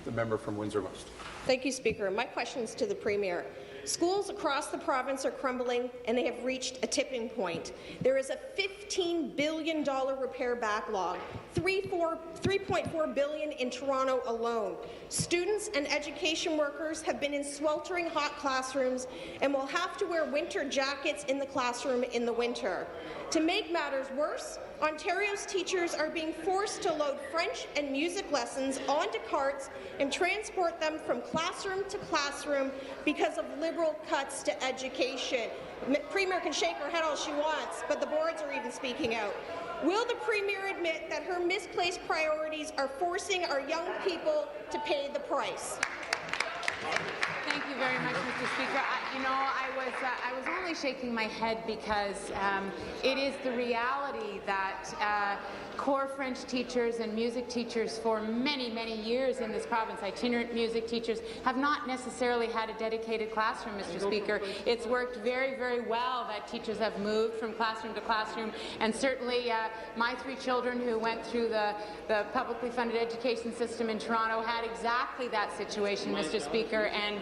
The member from Windsor West. Thank you, Speaker. My question is to the Premier. Schools across the province are crumbling, and they have reached a tipping point. There is a $15 billion repair backlog, $3.4 billion in Toronto alone. Students and education workers have been in sweltering hot classrooms and will have to wear winter jackets in the classroom in the winter. To make matters worse, Ontario's teachers are being forced to load French and music lessons onto carts and transport them from classroom to classroom because of Liberal cuts to education. Premier can shake her head all she wants, but the boards are even speaking out. Will the Premier admit that her misplaced priorities are forcing our young people to pay the price? Thank you very much, Mr. Speaker. I was only shaking my head because it is the reality that core French teachers and music teachers for many, many years in this province, itinerant music teachers, have not necessarily had a dedicated classroom, Mr. Speaker. It's worked very, very well that teachers have moved from classroom to classroom, and certainly my 3 children who went through the publicly funded education system in Toronto had exactly that situation, Mr. Speaker, and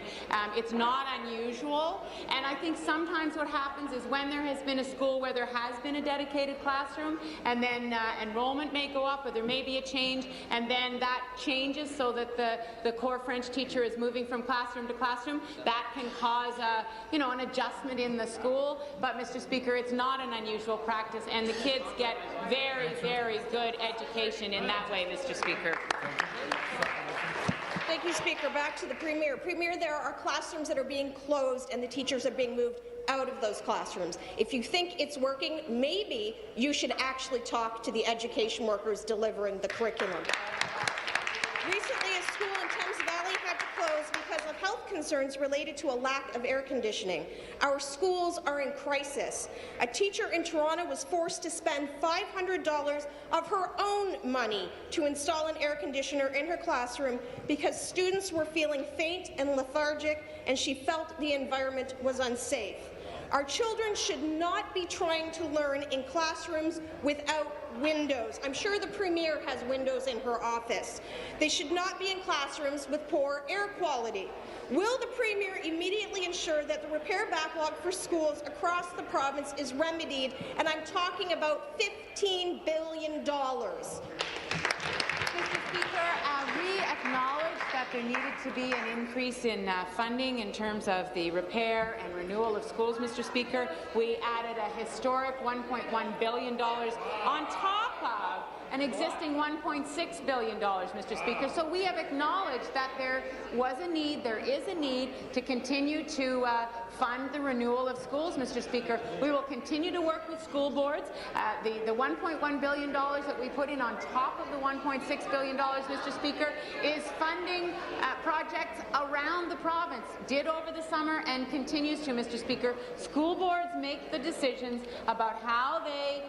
it's not unusual. And I think sometimes what happens is when there has been a school where there has been a dedicated classroom, and then enrollment may go up, or there may be a change, and then that changes so that the core French teacher is moving from classroom to classroom, that can cause an adjustment in the school. But, Mr. Speaker, it's not an unusual practice, and the kids get very, very good education in that way, Mr. Speaker. Thank you, Speaker. Back to the Premier. Premier, there are classrooms that are being closed and the teachers are being moved out of those classrooms. If you think it's working, maybe you should actually talk to the education workers delivering the curriculum. Recently, a school in Thames Valley had to close because of health concerns related to a lack of air conditioning. Our schools are in crisis. A teacher in Toronto was forced to spend $500 of her own money to install an air conditioner in her classroom because students were feeling faint and lethargic, and she felt the environment was unsafe. Our children should not be trying to learn in classrooms without windows. I'm sure the Premier has windows in her office. They should not be in classrooms with poor air quality. Will the Premier immediately ensure that the repair backlog for schools across the province is remedied? And I'm talking about $15 billion. Mr. Speaker, we acknowledge that there needed to be an increase in funding in terms of the repair and renewal of schools, Mr. Speaker. We added a historic $1.1 billion on top of an existing $1.6 billion, Mr. Speaker. So we have acknowledged that there was a need, there is a need to continue to fund the renewal of schools, Mr. Speaker. We will continue to work with school boards. The $1.1 billion that we put in on top of the $1.6 billion, Mr. Speaker, is funding projects around the province, did over the summer and continues to, Mr. Speaker. School boards make the decisions about how they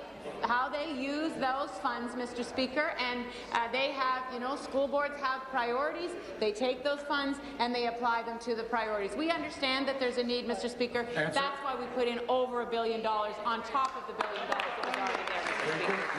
use those funds, Mr. Speaker, and they have, school boards have priorities. They take those funds and they apply them to the priorities. We understand that there's a need, Mr. Speaker. That's why we put in over $1 billion on top of the $1 billion that was already there, Mr. Speaker.